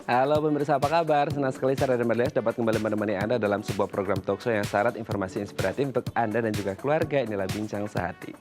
Halo pemirsa, apa kabar? Senang sekali saya Raden Marlias dapat kembali menemani Anda dalam sebuah program talkshow yang syarat informasi inspiratif untuk Anda dan juga keluarga. Inilah Bincang Sehati.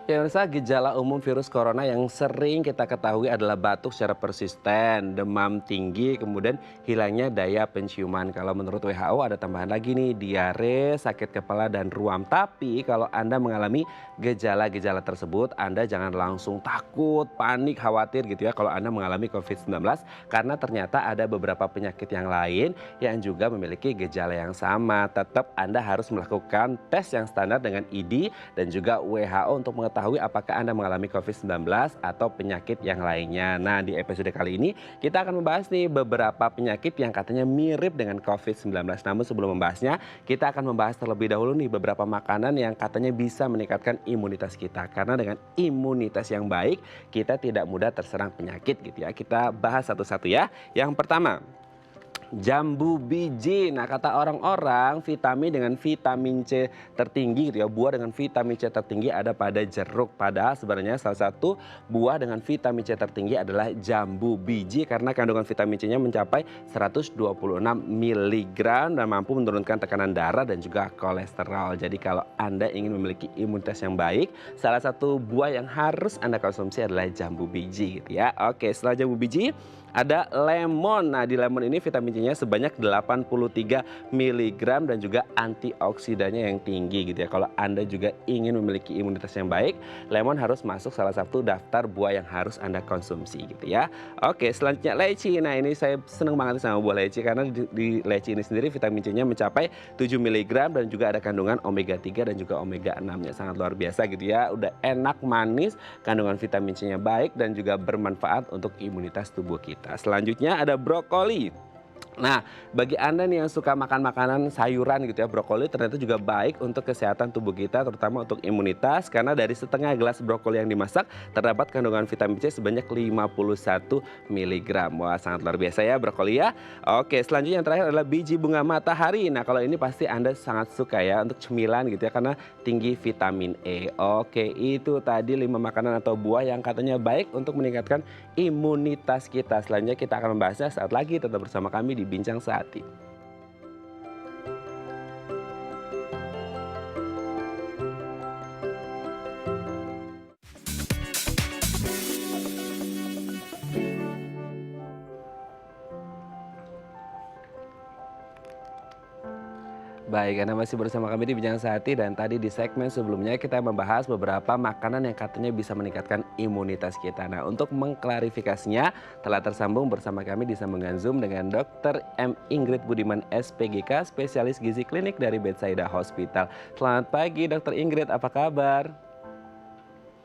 Ya, pemirsa, gejala umum virus corona yang sering kita ketahui adalah batuk secara persisten, demam tinggi, kemudian hilangnya daya penciuman. Kalau menurut WHO ada tambahan lagi nih, diare, sakit kepala, dan ruam. Tapi kalau Anda mengalami gejala-gejala tersebut, Anda jangan langsung takut, panik, khawatir gitu ya kalau Anda mengalami COVID-19. Karena ternyata ada beberapa penyakit yang lain yang juga memiliki gejala yang sama. Tetap Anda harus melakukan tes yang standar dengan ID dan juga WHO untuk mengetahui apakah Anda mengalami COVID-19 atau penyakit yang lainnya. Nah, di episode kali ini kita akan membahas nih beberapa penyakit yang katanya mirip dengan COVID-19. Namun sebelum membahasnya, kita akan membahas terlebih dahulu nih beberapa makanan yang katanya bisa meningkatkan imunitas kita. Karena dengan imunitas yang baik, kita tidak mudah terserang penyakit gitu ya. Kita bahas satu-satu ya. Yang pertama, jambu biji. Nah, kata orang-orang vitamin dengan vitamin C tertinggi gitu ya. Buah dengan vitamin C tertinggi ada pada jeruk. Padahal sebenarnya salah satu buah dengan vitamin C tertinggi adalah jambu biji karena kandungan vitamin C-nya mencapai 126 miligram dan mampu menurunkan tekanan darah dan juga kolesterol. Jadi kalau Anda ingin memiliki imunitas yang baik, salah satu buah yang harus Anda konsumsi adalah jambu biji gitu ya. Oke, setelah jambu biji ada lemon. Nah, di lemon ini vitamin C-nya sebanyak 83 miligram dan juga antioksidannya yang tinggi gitu ya. Kalau Anda juga ingin memiliki imunitas yang baik, lemon harus masuk salah satu daftar buah yang harus Anda konsumsi gitu ya. Oke, selanjutnya leci. Nah, ini saya senang banget sama buah leci karena di leci ini sendiri vitamin C-nya mencapai 7 miligram dan juga ada kandungan omega 3 dan juga omega 6-nya. Sangat luar biasa gitu ya. Udah enak, manis, kandungan vitamin C-nya baik dan juga bermanfaat untuk imunitas tubuh kita. Selanjutnya ada brokoli. Nah, bagi Anda nih yang suka makan makanan sayuran gitu ya, brokoli ternyata juga baik untuk kesehatan tubuh kita, terutama untuk imunitas, karena dari setengah gelas brokoli yang dimasak terdapat kandungan vitamin C sebanyak 51 miligram. Wah, sangat luar biasa ya brokoli ya. Oke, selanjutnya yang terakhir adalah biji bunga matahari. Nah, kalau ini pasti Anda sangat suka ya untuk cemilan gitu ya, karena tinggi vitamin E. Oke, itu tadi 5 makanan atau buah yang katanya baik untuk meningkatkan imunitas kita. Selanjutnya kita akan membahasnya saat lagi, tetap bersama kami di Bincang Sehati. Baik, Anda masih bersama kami di Bincang Sehati dan tadi di segmen sebelumnya kita membahas beberapa makanan yang katanya bisa meningkatkan imunitas kita. Nah, untuk mengklarifikasinya telah tersambung bersama kami di sambungan Zoom dengan Dr. M. Ingrid Budiman SPGK, spesialis gizi klinik dari Bethsaida Hospital. Selamat pagi Dr. Ingrid, apa kabar?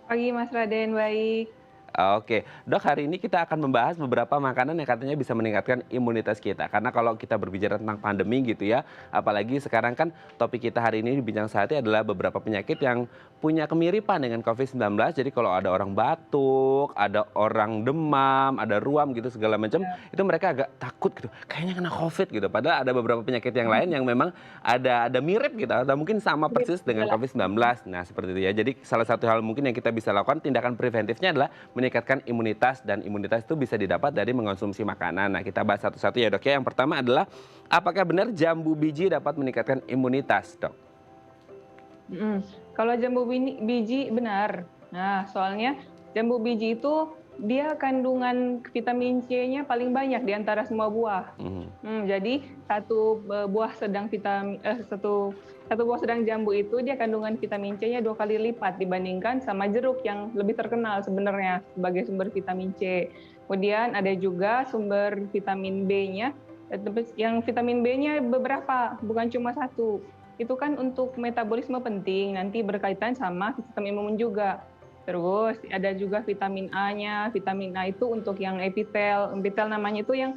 Pagi Mas Raden, baik. Oke, Dok, hari ini kita akan membahas beberapa makanan yang katanya bisa meningkatkan imunitas kita. Karena kalau kita berbicara tentang pandemi gitu ya, apalagi sekarang kan topik kita hari ini di Bincang Sehati adalah beberapa penyakit yang punya kemiripan dengan COVID-19. Jadi kalau ada orang batuk, ada orang demam, ada ruam gitu segala macam, Ya. itu mereka agak takut gitu. Kayaknya kena COVID gitu. Padahal ada beberapa penyakit yang lain yang memang ada mirip gitu atau mungkin sama Mirip persis dengan gejala. COVID-19. Nah, seperti itu ya. Jadi salah satu hal mungkin yang kita bisa lakukan tindakan preventifnya adalah meningkatkan imunitas dan imunitas itu bisa didapat dari mengonsumsi makanan. Nah, kita bahas satu-satu ya, Dok ya. Yang pertama adalah apakah benar jambu biji dapat meningkatkan imunitas, Dok? Mhm. Kalau jambu biji benar. Nah, soalnya jambu biji itu dia kandungan vitamin C-nya paling banyak di antara semua buah. Mhm. Jadi satu buah sedang satu buah sedang jambu itu dia kandungan vitamin C-nya 2 kali lipat dibandingkan sama jeruk yang lebih terkenal sebenarnya sebagai sumber vitamin C. Kemudian ada juga sumber vitamin B-nya, yang vitamin B-nya beberapa, bukan cuma satu. Itu kan untuk metabolisme penting, nanti berkaitan sama sistem imun juga. Terus ada juga vitamin A-nya, vitamin A itu untuk yang epitel namanya itu yang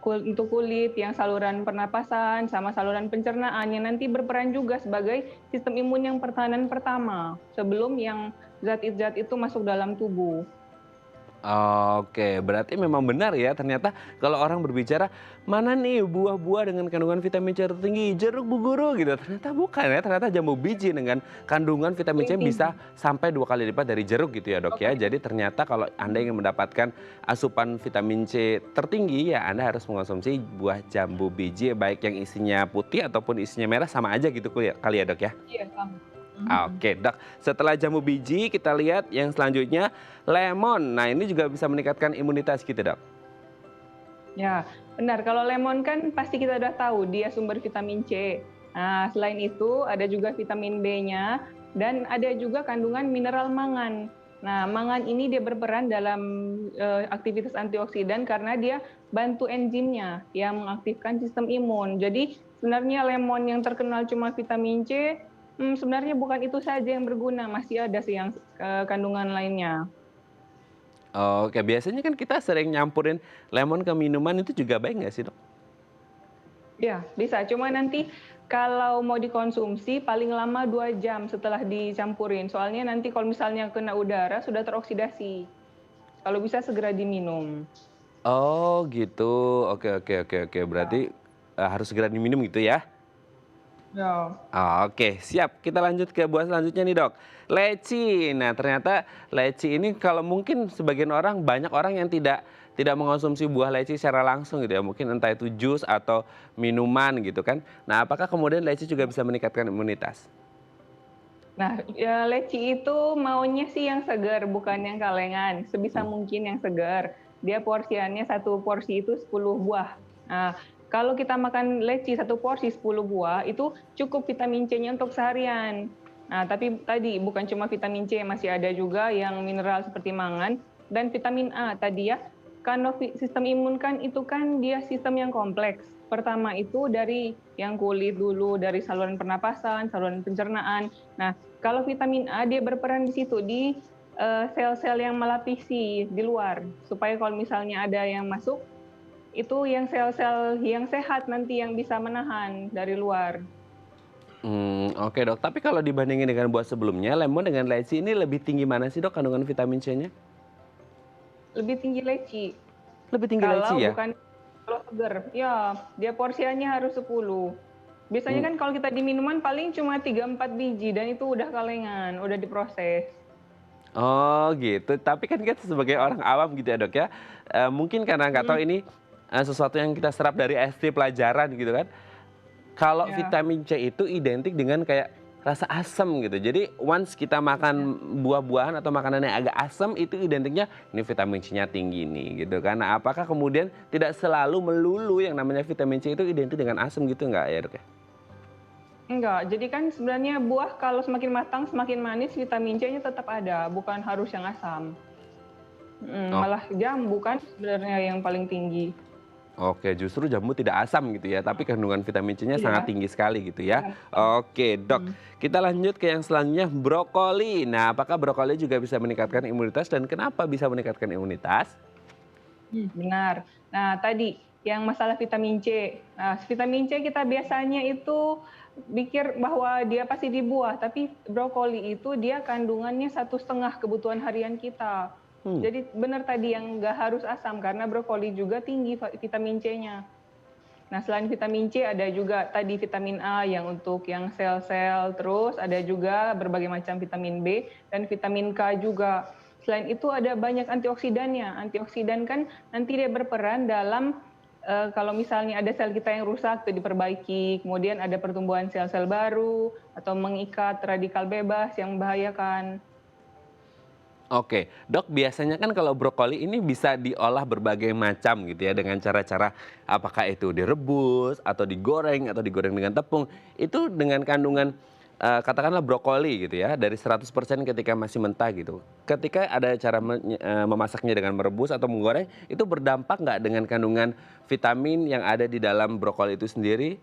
untuk kulit, yang saluran pernapasan, sama saluran pencernaan yang nanti berperan juga sebagai sistem imun yang pertahanan pertama sebelum yang zat-zat itu masuk dalam tubuh. Oke, berarti memang benar ya ternyata kalau orang berbicara, "Mana nih buah-buah dengan kandungan vitamin C tertinggi? Jeruk, Bu Guru," gitu. Ternyata bukan ya, ternyata jambu biji dengan kandungan vitamin Paling C tinggi bisa sampai 2 kali lipat dari jeruk gitu ya, Dok, 2 ya. kali. Jadi ternyata kalau Anda ingin mendapatkan asupan vitamin C tertinggi, ya Anda harus mengonsumsi buah jambu biji, baik yang isinya putih ataupun isinya merah sama aja gitu kali ya, Dok, ya? Iya sama. Mhm. Oke, Dok. Setelah jambu biji, kita lihat yang selanjutnya lemon. Nah, ini juga bisa meningkatkan imunitas gitu, Dok. Ya, benar. Kalau lemon kan pasti kita udah tahu dia sumber vitamin C. Nah, selain itu ada juga vitamin B-nya dan ada juga kandungan mineral mangan. Nah, mangan ini dia berperan dalam aktivitas antioksidan karena dia bantu enzimnya yang mengaktifkan sistem imun. Jadi sebenarnya lemon yang terkenal cuma vitamin C, sebenarnya bukan itu saja yang berguna, masih ada sih yang kandungan lainnya. Oke, biasanya kan kita sering nyampurin lemon ke minuman itu juga baik nggak sih, Dok? Ya, bisa. Cuma nanti kalau mau dikonsumsi paling lama 2 jam setelah dicampurin. Soalnya nanti kalau misalnya kena udara sudah teroksidasi. Kalau bisa segera diminum. Oh, gitu. Oke, oke, oke, oke. Berarti, Ya. harus segera diminum gitu ya? Ya. Oke, siap. Kita lanjut ke buah selanjutnya nih, Dok. Leci. Nah, ternyata leci ini kalau mungkin sebagian orang, banyak orang yang tidak mengonsumsi buah leci secara langsung gitu ya. Mungkin entah itu jus atau minuman gitu kan. Nah, apakah kemudian leci juga bisa meningkatkan imunitas? Nah, ya leci itu maunya sih yang segar, bukan yang kalengan. Sebisa Hmm. mungkin yang segar. Dia porsiannya satu porsi itu 10 buah. Nah, kalau kita makan leci satu porsi 10 buah, itu cukup vitamin C-nya untuk seharian. Nah, tapi tadi bukan cuma vitamin C, masih ada juga yang mineral seperti mangan dan vitamin A tadi ya. Karena sistem imun kan itu kan dia sistem yang kompleks. Pertama itu dari yang kulit dulu, dari saluran pernapasan, saluran pencernaan. Nah, kalau vitamin A dia berperan di situ, di sel-sel yang melapisi di luar, supaya kalau misalnya ada yang masuk, itu yang sel-sel yang sehat nanti yang bisa menahan dari luar. Oke, Dok. Tapi kalau dibandingin dengan buah sebelumnya, lemon dengan leci ini lebih tinggi mana sih, Dok, kandungan vitamin C-nya? Lebih tinggi leci, Lebih tinggi leci kalau ya? bukan kalau seger. Ya, dia porsiannya harus 10. Biasanya Mmm. kan kalau kita di minuman paling cuma 3-4 biji dan itu udah kalengan, udah diproses. Oh gitu, tapi kan kita sebagai orang awam gitu ya, Dok, ya, mungkin karena nggak tahu Mhm, ini, sesuatu yang kita serap dari SD pelajaran gitu kan, kalau ya, vitamin C itu identik dengan kayak rasa asam gitu. Jadi once kita makan buah-buahan atau makanan yang agak asam itu identiknya ini vitamin C-nya tinggi nih gitu kan. Nah, apakah kemudian tidak selalu melulu yang namanya vitamin C itu identik dengan asam gitu nggak ya, Dok, ya? enggak. Jadi kan sebenarnya buah kalau semakin matang, semakin manis, vitamin C-nya tetap ada, bukan harus yang asam. Oh. Malah jambu kan sebenarnya yang paling tinggi. Oke, justru jambu tidak asam gitu ya, tapi kandungan vitamin C-nya sangat Iya, tinggi sekali gitu ya. sangat tinggi. Oke, Dok. Mhm. Kita lanjut ke yang selanjutnya, brokoli. Nah, apakah brokoli juga bisa meningkatkan imunitas dan kenapa bisa meningkatkan imunitas? Benar. Nah, tadi yang masalah vitamin C. Nah, vitamin C kita biasanya itu pikir bahwa dia pasti di buah, tapi brokoli itu dia kandungannya 1,5 kebutuhan harian kita. Hmm. Jadi benar tadi yang nggak harus asam karena brokoli juga tinggi vitamin C-nya. Nah, selain vitamin C ada juga tadi vitamin A yang untuk yang sel-sel, terus ada juga berbagai macam vitamin B dan vitamin K juga. Selain itu ada banyak antioksidannya. Antioksidan kan nanti dia berperan dalam kalau misalnya ada sel kita yang rusak itu diperbaiki, kemudian ada pertumbuhan sel-sel baru atau mengikat radikal bebas yang membahayakan. Oke, Dok, biasanya kan kalau brokoli ini bisa diolah berbagai macam gitu ya dengan cara-cara apakah itu direbus atau digoreng dengan tepung. Itu dengan kandungan katakanlah brokoli gitu ya dari 100% ketika masih mentah gitu. Ketika ada cara memasaknya dengan merebus atau menggoreng itu berdampak nggak dengan kandungan vitamin yang ada di dalam brokoli itu sendiri?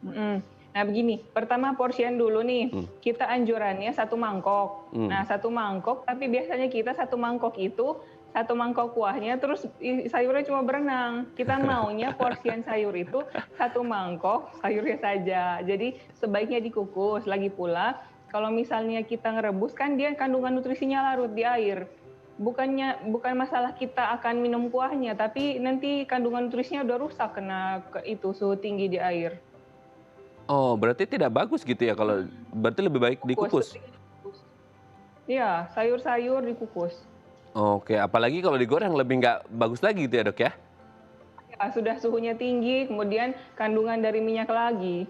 Mhm. Nah begini, pertama porsian dulu nih, Hmm. kita anjurannya 1 mangkok. Hmm. Nah 1 mangkok, tapi biasanya kita 1 mangkok itu, 1 mangkok kuahnya terus sayurnya cuma berenang. Kita maunya porsian sayur itu 1 mangkok sayurnya saja. Jadi sebaiknya dikukus. Lagi pula kalau misalnya kita ngerebus kan dia kandungan nutrisinya larut di air. bukan masalah kita akan minum kuahnya, tapi nanti kandungan nutrisinya udah rusak kena itu suhu tinggi di air. Oh, berarti tidak bagus gitu ya kalau berarti lebih baik Kukus, dikukus? lebih dikukus. Iya, sayur-sayur dikukus. Oke, apalagi kalau digoreng lebih nggak bagus lagi gitu ya dok ya? Ya, sudah suhunya tinggi, kemudian kandungan dari minyak lagi.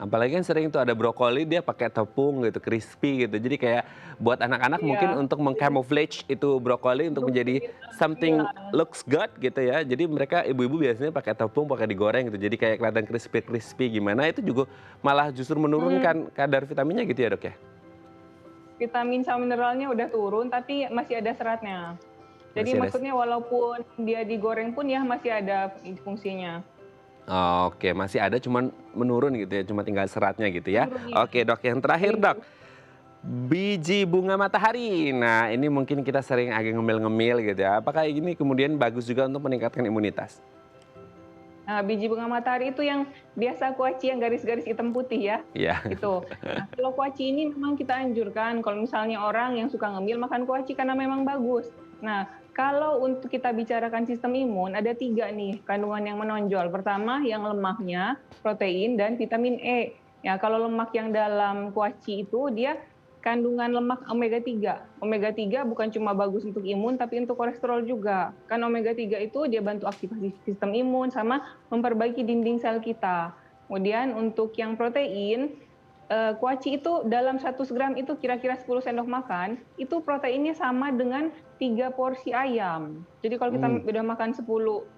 Apalagi kan sering tuh ada brokoli dia pakai tepung gitu, crispy gitu. Jadi kayak buat anak-anak mungkin Iya, untuk mengcamouflage itu brokoli untuk untuk menjadi bikin something tampilan. looks good gitu ya. Jadi mereka ibu-ibu biasanya pakai tepung, pakai digoreng gitu. Jadi kayak kelihatan crispy-crispy gimana itu juga malah justru Hmm, menurunkan kadar vitaminnya gitu ya dok ya? vitamin sama mineralnya udah turun, tapi masih ada seratnya. Jadi Masih ada. maksudnya walaupun dia digoreng pun ya masih ada fungsinya. Oke, masih ada cuman menurun gitu ya, cuma tinggal seratnya gitu ya. Menurun ya, Oke dok, yang terakhir paling dok, bagus. biji bunga matahari. Nah ini mungkin kita sering agak ngemil-ngemil gitu ya. Apakah ini kemudian bagus juga untuk meningkatkan imunitas? Nah, biji bunga matahari itu yang biasa kuaci yang garis-garis hitam putih ya, Iya. itu. Nah, kalau kuaci ini memang kita anjurkan kalau misalnya orang yang suka ngemil makan kuaci karena memang bagus. Nah, kalau untuk kita bicarakan sistem imun, ada 3 nih kandungan yang menonjol. Pertama, yang lemaknya, protein, dan vitamin E. Ya, kalau lemak yang dalam kuaci itu dia kandungan lemak omega 3. Omega 3 bukan cuma bagus untuk imun, tapi untuk kolesterol juga. Kan omega 3 itu dia bantu aktivasi sistem imun sama memperbaiki dinding sel kita. Kemudian untuk yang protein, kuaci itu dalam 100 gram itu kira-kira 10 sendok makan, itu proteinnya sama dengan 3 porsi ayam. Jadi kalau kita Hmm. udah makan 10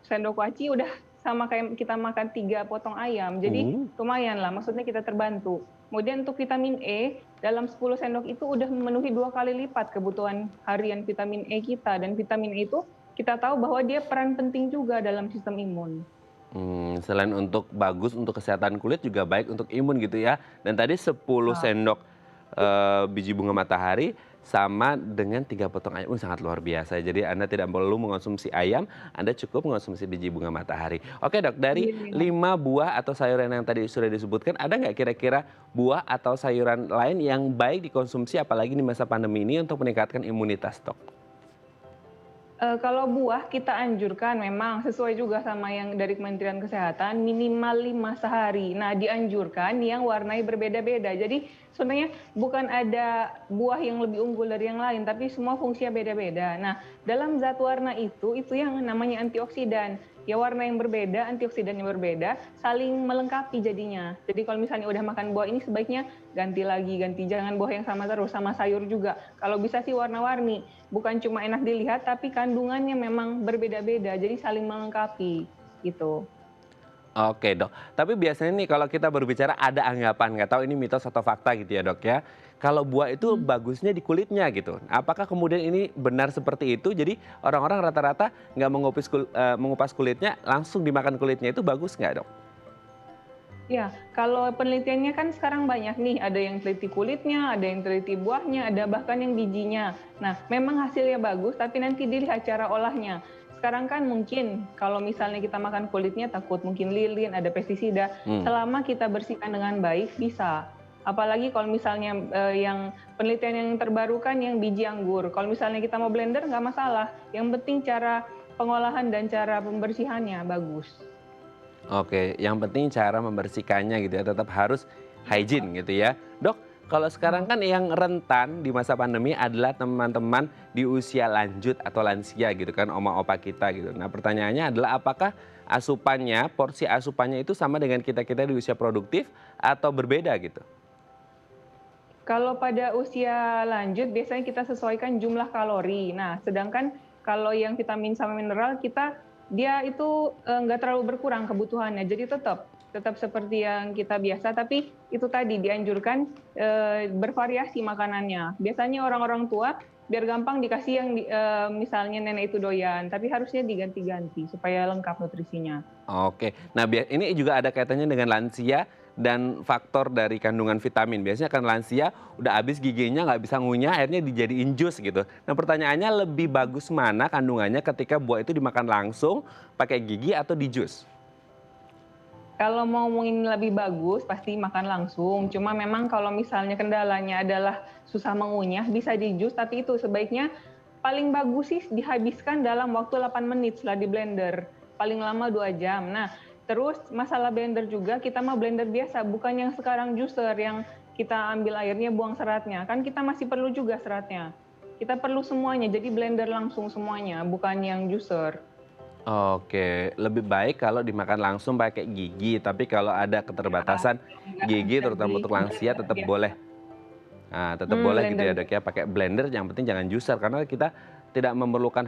sendok kuaci udah sama kayak kita makan 3 potong ayam. Jadi Uh. lumayan lah, maksudnya kita terbantu. Kemudian untuk vitamin E, dalam 10 sendok itu udah memenuhi 2 kali lipat kebutuhan harian vitamin E kita. Dan vitamin E itu kita tahu bahwa dia peran penting juga dalam sistem imun. Selain untuk bagus untuk kesehatan kulit juga baik untuk imun gitu ya. Dan tadi 10 Nah, sendok biji bunga matahari sama dengan 3 potong ayam. Sangat luar biasa. Jadi Anda tidak perlu mengonsumsi ayam, Anda cukup mengonsumsi biji bunga matahari. Oke dok, dari iya. 5 buah atau sayuran yang tadi sudah disebutkan, ada nggak kira-kira buah atau sayuran lain yang baik dikonsumsi apalagi di masa pandemi ini untuk meningkatkan imunitas dok? Kalau buah kita anjurkan memang sesuai juga sama yang dari Kementerian Kesehatan minimal 5 sehari. Nah, dianjurkan yang warnanya berbeda-beda. Jadi sebenarnya bukan ada buah yang lebih unggul dari yang lain, tapi semua fungsinya beda-beda. Nah, dalam zat warna itu yang namanya antioksidan. Ya warna yang berbeda, antioksidan yang berbeda, saling melengkapi jadinya. Jadi kalau misalnya udah makan buah ini sebaiknya ganti lagi, jangan buah yang sama terus, sama sayur juga. Kalau bisa sih warna-warni, bukan cuma enak dilihat, tapi kandungannya memang berbeda-beda, jadi saling melengkapi gitu. Oke dok, tapi biasanya nih kalau kita berbicara ada anggapan, nggak tahu ini mitos atau fakta gitu ya dok ya. Kalau buah itu Hmm. bagusnya di kulitnya gitu. Apakah kemudian ini benar seperti itu? Jadi orang-orang rata-rata nggak mengupas kulitnya, langsung dimakan kulitnya itu bagus nggak dok? Ya, kalau penelitiannya kan sekarang banyak nih, ada yang teliti kulitnya, ada yang teliti buahnya, ada bahkan yang bijinya. Nah, memang hasilnya bagus, tapi nanti dilihat cara olahnya. Sekarang kan mungkin kalau misalnya kita makan kulitnya takut mungkin lilin, ada pestisida. Hmm. Selama kita bersihkan dengan baik bisa. Apalagi kalau misalnya yang penelitian yang terbaru kan yang biji anggur. Kalau misalnya kita mau blender nggak masalah. Yang penting cara pengolahan dan cara pembersihannya bagus. Oke, yang penting cara membersihkannya gitu ya, tetap harus hygiene gitu ya. Dok, kalau sekarang kan yang rentan di masa pandemi adalah teman-teman di usia lanjut atau lansia gitu kan, oma opa kita gitu. Nah pertanyaannya adalah apakah asupannya, porsi asupannya itu sama dengan kita-kita di usia produktif atau berbeda gitu? Kalau pada usia lanjut biasanya kita sesuaikan jumlah kalori. Nah, sedangkan kalau yang vitamin sama mineral dia itu nggak terlalu berkurang kebutuhannya. Jadi tetap seperti yang kita biasa, tapi itu tadi dianjurkan bervariasi makanannya. Biasanya orang-orang tua biar gampang dikasih yang misalnya nenek itu doyan, tapi harusnya diganti-ganti supaya lengkap nutrisinya. Oke, nah ini juga ada kaitannya dengan lansia dan faktor dari kandungan vitamin. Biasanya kan lansia udah habis giginya nggak bisa ngunyah, akhirnya dijadiin jus gitu. Nah pertanyaannya lebih bagus mana kandungannya ketika buah itu dimakan langsung pakai gigi atau di jus? Kalau mau ngomongin lebih bagus, pasti makan langsung. Cuma memang kalau misalnya kendalanya adalah susah mengunyah, bisa di jus, tapi itu sebaiknya paling bagus sih dihabiskan dalam waktu 8 menit setelah di blender. Paling lama 2 jam. Nah, terus masalah blender juga, kita mah blender biasa, bukan yang sekarang juicer yang kita ambil airnya, buang seratnya. Kan kita masih perlu juga seratnya. Kita perlu semuanya, jadi blender langsung semuanya, bukan yang juicer. Oke, lebih baik kalau dimakan langsung pakai gigi, tapi kalau ada keterbatasan gigi Bisa terutama di untuk lansia blender tetap boleh. biasa. Nah, tetap boleh gitu Blender ya dok ya, pakai blender, yang penting jangan juicer karena kita tidak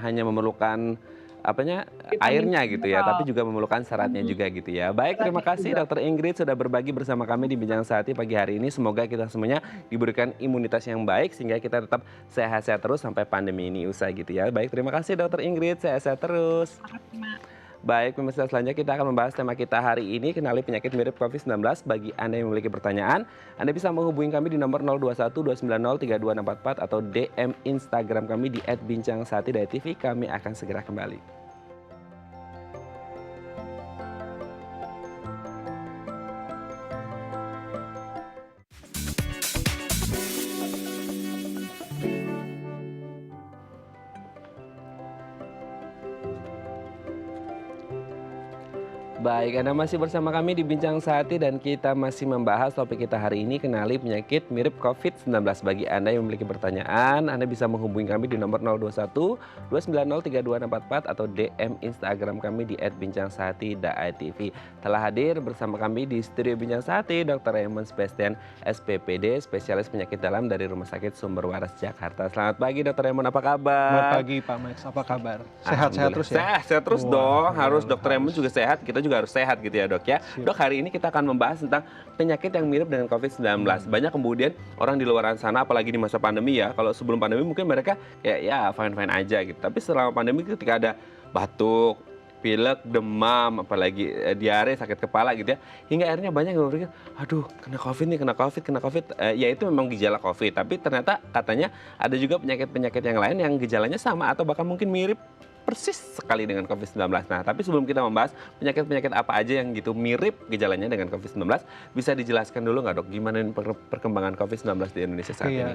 hanya memerlukan apanya vitamin airnya gitu ya, tapi mineral. juga memerlukan seratnya juga gitu ya. Baik, terima Seratnya kasih juga. Dokter Ingrid sudah berbagi bersama kami di Bincang Sehati pagi hari ini. Semoga kita semuanya diberikan imunitas yang baik sehingga kita tetap sehat-sehat terus sampai pandemi ini usai gitu ya. Baik, terima kasih Dokter Ingrid, sehat-sehat terus. Makasih, Mak. Baik, pemirsa, selanjutnya kita akan membahas tema kita hari ini, kenali penyakit mirip COVID-19. Bagi Anda yang memiliki pertanyaan, Anda bisa menghubungi kami di nomor 0212903264 atau DM Instagram kami di @bincangsehati.tv. Kami akan segera kembali. Baik, Anda masih bersama kami di Bincang Sehati dan kita masih membahas topik kita hari ini, kenali penyakit mirip COVID-19. Bagi Anda yang memiliki pertanyaan, Anda bisa menghubungi kami di nomor 0212903264 atau DM Instagram kami di @bincangsehati.tv. Telah hadir bersama kami di studio Bincang Sehati Dr. Raymond Sebastian SPPD, spesialis penyakit dalam dari Rumah Sakit Sumber Waras Jakarta. Selamat pagi Dr. Raymond, apa kabar? Selamat pagi Pak Max, apa kabar? Sehat-sehat terus ya? Sehat terus Wah, dong, harus iya, Dr. Raymond juga sehat, kita juga harus sehat gitu ya dok ya. Siap. Dok, hari ini kita akan membahas tentang penyakit yang mirip dengan COVID-19. Banyak kemudian orang di luar sana, apalagi di masa pandemi ya, kalau sebelum pandemi mungkin mereka kayak ya fine-fine aja gitu. Tapi selama pandemi ketika ada batuk, pilek, demam, apalagi diare, sakit kepala gitu ya, hingga akhirnya banyak yang berpikir, aduh kena COVID nih, kena COVID. Ya itu memang gejala COVID, tapi ternyata katanya ada juga penyakit-penyakit yang lain yang gejalanya sama atau bahkan mungkin mirip persis sekali dengan COVID-19. Nah, tapi sebelum kita membahas penyakit-penyakit apa aja yang gitu mirip gejalanya dengan COVID-19, bisa dijelaskan dulu nggak dok, gimana perkembangan COVID-19 di Indonesia saat ini?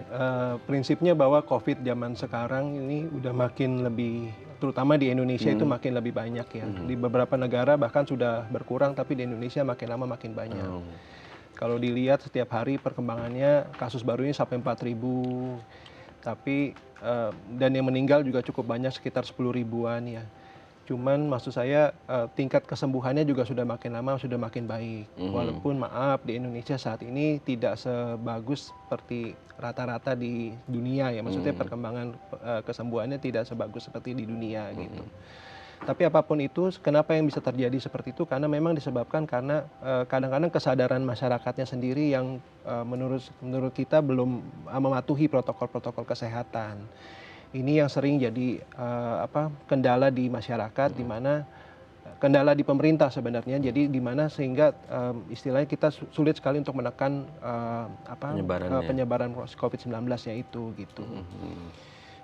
Prinsipnya bahwa COVID zaman sekarang ini udah makin lebih, terutama di Indonesia itu makin lebih banyak ya. Di beberapa negara bahkan sudah berkurang, tapi di Indonesia makin lama makin banyak. Kalau dilihat setiap hari perkembangannya, kasus barunya sampai 4.000. Tapi dan yang meninggal juga cukup banyak, sekitar 10 ribuan ya. Cuman maksud saya tingkat kesembuhannya juga sudah makin lama sudah makin baik. Walaupun maaf di Indonesia saat ini tidak sebagus seperti rata-rata di dunia ya. Maksudnya perkembangan kesembuhannya tidak sebagus seperti di dunia gitu. Tapi apapun itu, kenapa yang bisa terjadi seperti itu? Karena memang disebabkan karena kadang-kadang kesadaran masyarakatnya sendiri yang menurut kita belum mematuhi protokol-protokol kesehatan. Ini yang sering jadi kendala di masyarakat, di mana kendala di pemerintah sebenarnya. Jadi di mana sehingga istilahnya kita sulit sekali untuk menekan penyebaran COVID-19-nya itu gitu.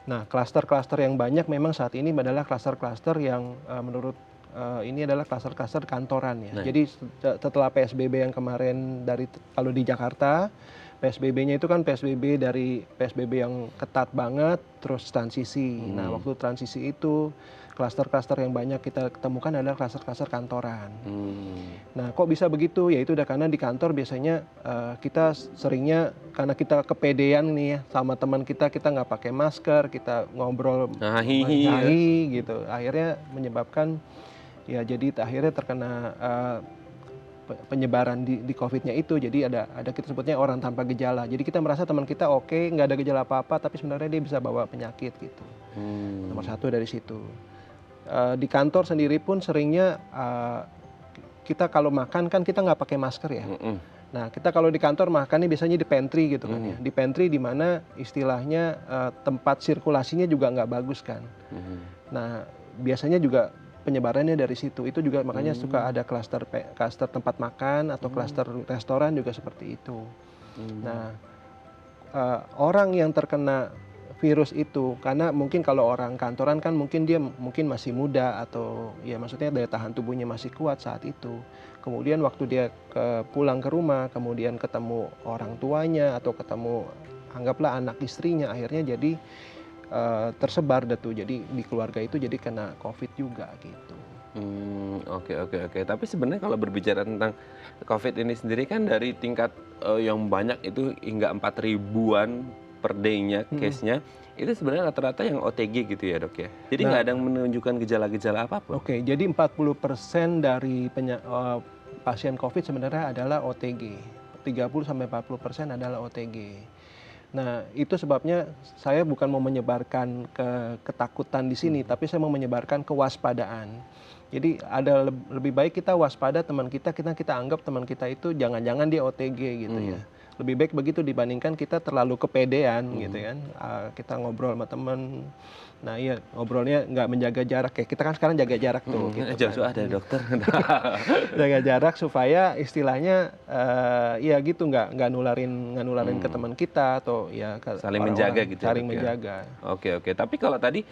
Nah, klaster-klaster yang banyak memang saat ini adalah klaster-klaster yang menurut ini adalah klaster-klaster kantoran ya. Nah. Jadi setelah PSBB yang kemarin kalau di Jakarta, PSBB-nya itu kan PSBB dari PSBB yang ketat banget, terus transisi. Nah, waktu transisi itu klaster-klaster yang banyak kita ketemukan adalah klaster-klaster kantoran. Nah, kok bisa begitu? Ya itu udah karena di kantor biasanya kita seringnya karena kita kepedean nih ya sama teman kita nggak pakai masker, kita ngobrol hahi gitu. Akhirnya menyebabkan ya jadi akhirnya terkena penyebaran di COVID-nya itu. Jadi ada kita sebutnya orang tanpa gejala. Jadi kita merasa teman kita oke, nggak ada gejala apa-apa, tapi sebenarnya dia bisa bawa penyakit gitu. Nomor satu dari situ. Di kantor sendiri pun seringnya kita kalau makan kan kita nggak pakai masker ya. Nah, kita kalau di kantor makannya biasanya di pantry gitu kan ya. Di pantry di mana istilahnya tempat sirkulasinya juga nggak bagus kan. Nah, biasanya juga penyebarannya dari situ. Itu juga makanya suka ada klaster tempat makan atau klaster restoran juga seperti itu. Nah, orang yang terkena virus itu, karena mungkin kalau orang kantoran kan mungkin dia mungkin masih muda atau ya maksudnya daya tahan tubuhnya masih kuat saat itu. Kemudian waktu dia pulang ke rumah, kemudian ketemu orang tuanya atau ketemu anggaplah anak istrinya, akhirnya jadi tersebar deh tuh. Jadi di keluarga itu jadi kena COVID juga gitu. Oke. Tapi sebenarnya kalau berbicara tentang COVID ini sendiri kan dari tingkat yang banyak itu hingga 4.000-an per day-nya case-nya, itu sebenarnya rata-rata yang OTG gitu ya, Dok ya. Jadi nggak ada yang menunjukkan gejala-gejala apapun. Oke, jadi 40% dari pasien COVID sebenarnya adalah OTG. 30-40% adalah OTG. Nah, itu sebabnya saya bukan mau menyebarkan ketakutan di sini, tapi saya mau menyebarkan kewaspadaan. Jadi ada lebih baik kita waspada teman kita anggap teman kita itu jangan-jangan dia OTG gitu ya. Lebih baik begitu dibandingkan kita terlalu kepedean gitu kan. Kita ngobrol sama teman, nah iya ngobrolnya nggak menjaga jarak, kayak kita kan sekarang jaga jarak tuh. Gitu Jauh ada dokter. Jaga jarak supaya istilahnya ya gitu nggak nularin ke teman kita atau ya ke saling orang-orang, menjaga gitu. saling ya, menjaga. Oke. Tapi kalau tadi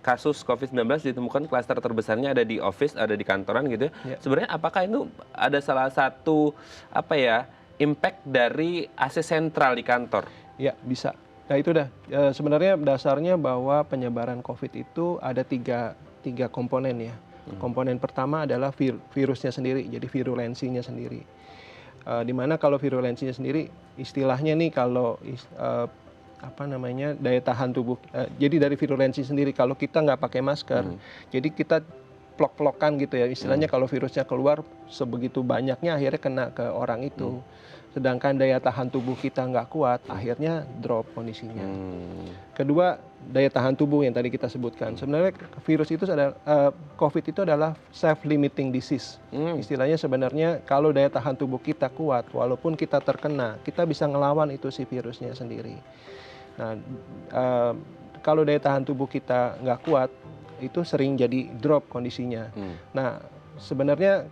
kasus COVID-19 ditemukan klaster terbesarnya ada di office, ada di kantoran gitu. Ya. Sebenarnya apakah itu ada salah satu impact dari AC sentral di kantor? Ya bisa. Nah itu dah sebenarnya dasarnya bahwa penyebaran COVID itu ada tiga komponen ya. Komponen pertama adalah virusnya sendiri, jadi virulensinya sendiri. Dimana kalau virulensinya sendiri, istilahnya nih kalau daya tahan tubuh. Jadi dari virulensi sendiri kalau kita nggak pakai masker, jadi kita plok-plokan gitu ya. Istilahnya kalau virusnya keluar sebegitu banyaknya akhirnya kena ke orang itu. Sedangkan daya tahan tubuh kita nggak kuat, akhirnya drop kondisinya. Kedua, daya tahan tubuh yang tadi kita sebutkan. Sebenarnya virus itu adalah COVID itu adalah self-limiting disease. Istilahnya sebenarnya kalau daya tahan tubuh kita kuat, walaupun kita terkena, kita bisa ngelawan itu si virusnya sendiri. Nah, kalau daya tahan tubuh kita nggak kuat, itu sering jadi drop kondisinya. Nah, sebenarnya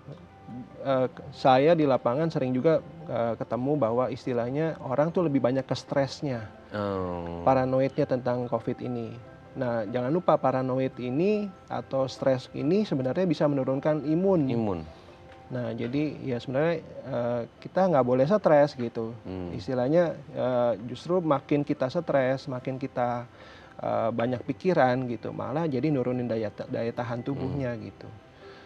saya di lapangan sering juga ketemu bahwa istilahnya orang tuh lebih banyak ke stresnya, paranoidnya tentang COVID ini. Nah, jangan lupa paranoid ini atau stres ini sebenarnya bisa menurunkan imun. Nah, jadi ya sebenarnya kita nggak boleh stres gitu. Istilahnya justru makin kita stres, makin kita banyak pikiran gitu, malah jadi nurunin daya tahan tubuhnya gitu.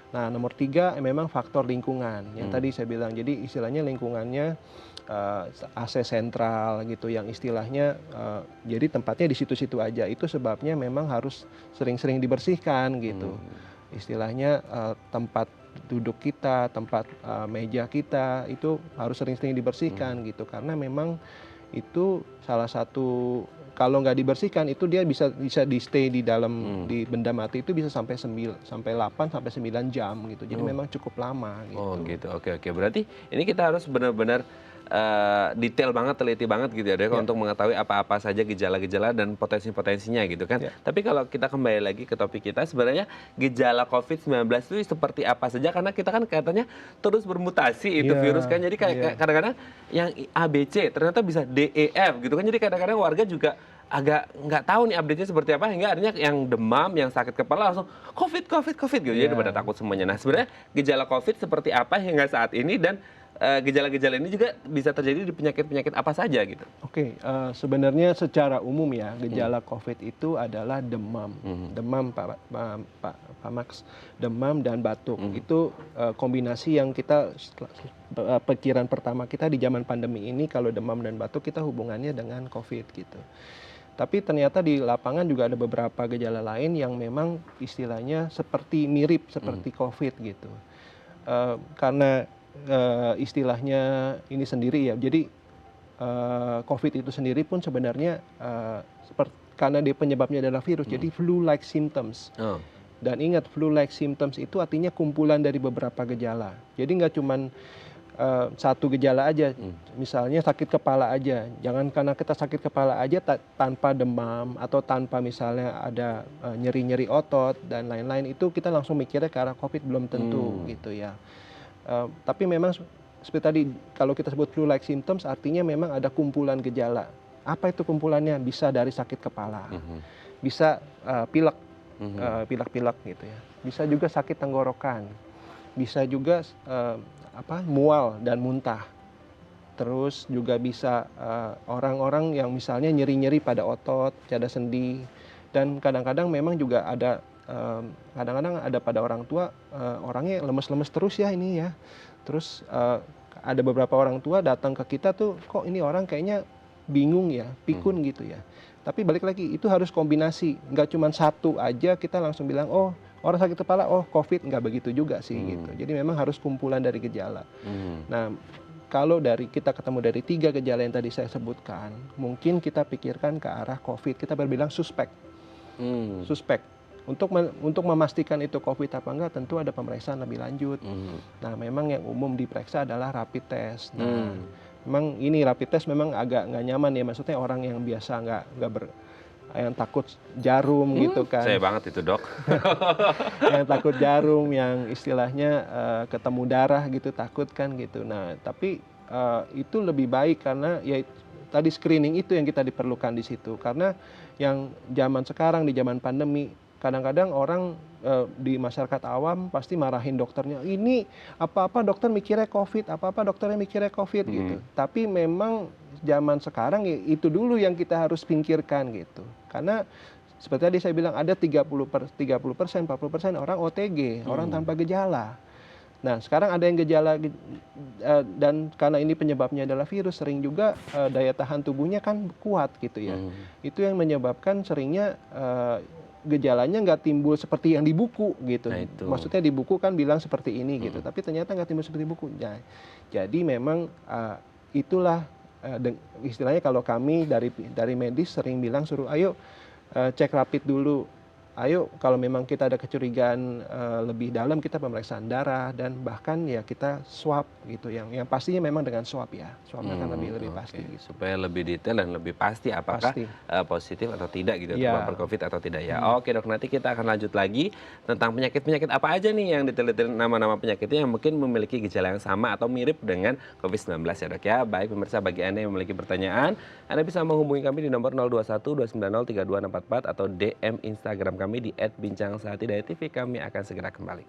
Nah, nomor 3 memang faktor lingkungan yang tadi saya bilang. Jadi istilahnya lingkungannya AC sentral gitu, yang istilahnya jadi tempatnya di situ-situ aja. Itu sebabnya memang harus sering-sering dibersihkan gitu. Istilahnya tempat duduk kita, tempat meja kita itu harus sering-sering dibersihkan gitu, karena memang itu salah satu, kalau nggak dibersihkan itu dia bisa di stay di dalam di benda mati itu bisa sampai 8 sampai 9 jam gitu. Jadi memang cukup lama gitu. Oh gitu. Oke. Berarti ini kita harus benar-benar detail banget, teliti banget gitu ya, Dok, untuk mengetahui apa-apa saja gejala-gejala dan potensi-potensinya gitu kan. Tapi kalau kita kembali lagi ke topik kita, sebenarnya gejala COVID-19 itu seperti apa saja, karena kita kan katanya terus bermutasi itu virus kan. Jadi kayak kadang-kadang yang ABC ternyata bisa DEF gitu kan. Jadi kadang-kadang warga juga agak nggak tahu nih update-nya seperti apa, hingga akhirnya yang demam, yang sakit kepala langsung COVID gitu. Jadi pada takut semuanya. Nah, sebenarnya gejala COVID seperti apa hingga saat ini, dan gejala-gejala ini juga bisa terjadi di penyakit-penyakit apa saja gitu. Oke, sebenarnya secara umum ya gejala COVID itu adalah demam, Pak Max, demam dan batuk. Itu kombinasi yang kita pikiran pertama kita di zaman pandemi ini, kalau demam dan batuk kita hubungannya dengan COVID gitu. Tapi ternyata di lapangan juga ada beberapa gejala lain yang memang istilahnya mirip seperti COVID gitu. Karena istilahnya ini sendiri ya, jadi COVID itu sendiri pun sebenarnya karena dia penyebabnya adalah virus, jadi flu-like symptoms. Dan ingat, flu-like symptoms itu artinya kumpulan dari beberapa gejala. Jadi nggak cuman satu gejala aja, misalnya sakit kepala aja. Jangan karena kita sakit kepala aja tanpa demam atau tanpa misalnya ada nyeri-nyeri otot dan lain-lain, itu kita langsung mikirnya ke arah COVID, belum tentu gitu ya. Tapi memang seperti tadi, kalau kita sebut flu-like symptoms artinya memang ada kumpulan gejala. Apa itu kumpulannya? Bisa dari sakit kepala, bisa pilek, pilek-pilek gitu ya. Bisa juga sakit tenggorokan, bisa juga mual dan muntah. Terus juga bisa orang-orang yang misalnya nyeri-nyeri pada otot, pada sendi, dan kadang-kadang memang juga ada kadang-kadang ada pada orang tua orangnya lemes-lemes terus ya ini ya. Terus ada beberapa orang tua datang ke kita tuh, kok ini orang kayaknya bingung ya, pikun gitu ya. Tapi balik lagi itu harus kombinasi, nggak cuma satu aja kita langsung bilang oh orang sakit kepala oh COVID, nggak begitu juga sih gitu. Jadi memang harus kumpulan dari gejala. Nah kalau kita ketemu dari 3 gejala yang tadi saya sebutkan, mungkin kita pikirkan ke arah COVID, kita berbilang suspek. Suspek. Untuk memastikan itu COVID apa enggak, tentu ada pemeriksaan lebih lanjut. Nah memang yang umum diperiksa adalah rapid test. Nah memang ini rapid test memang agak nggak nyaman ya, maksudnya orang yang biasa yang takut jarum gitu kan. Saya banget itu dok. Yang takut jarum, yang istilahnya ketemu darah gitu, takut kan gitu. Nah tapi itu lebih baik karena ya tadi screening itu yang kita diperlukan di situ. Karena yang zaman sekarang di zaman pandemi, kadang-kadang orang di masyarakat awam pasti marahin dokternya, ini apa-apa dokter mikirnya COVID, apa-apa dokternya mikirnya COVID gitu. Tapi memang zaman sekarang ya itu dulu yang kita harus pinggirkan gitu. Karena seperti tadi saya bilang ada 30%, 40% orang OTG, orang tanpa gejala. Nah sekarang ada yang gejala dan karena ini penyebabnya adalah virus, sering juga daya tahan tubuhnya kan kuat gitu ya. Itu yang menyebabkan seringnya gejalanya nggak timbul seperti yang di buku gitu. Nah, itu. Maksudnya di buku kan bilang seperti ini gitu, tapi ternyata nggak timbul seperti buku. Nah, jadi memang itulah istilahnya kalau kami dari medis sering bilang suruh ayo cek rapid dulu. Ayo kalau memang kita ada kecurigaan lebih dalam, kita pemeriksaan darah dan bahkan ya kita swab gitu, yang pastinya memang dengan swab ya, swabnya akan lebih pasti gitu. Supaya lebih detail dan lebih pasti apakah positif atau tidak gitu, terpapar COVID atau tidak ya. Oke dok, nanti kita akan lanjut lagi tentang penyakit apa aja nih yang diteliti nama-nama penyakitnya yang mungkin memiliki gejala yang sama atau mirip dengan COVID-19 ya dok ya. Baik pemirsa, bagi Anda yang memiliki pertanyaan, Anda bisa menghubungi kami di nomor 021 290 3244 atau DM Instagram kami di @bincangsahatidayatv. Kami akan segera kembali.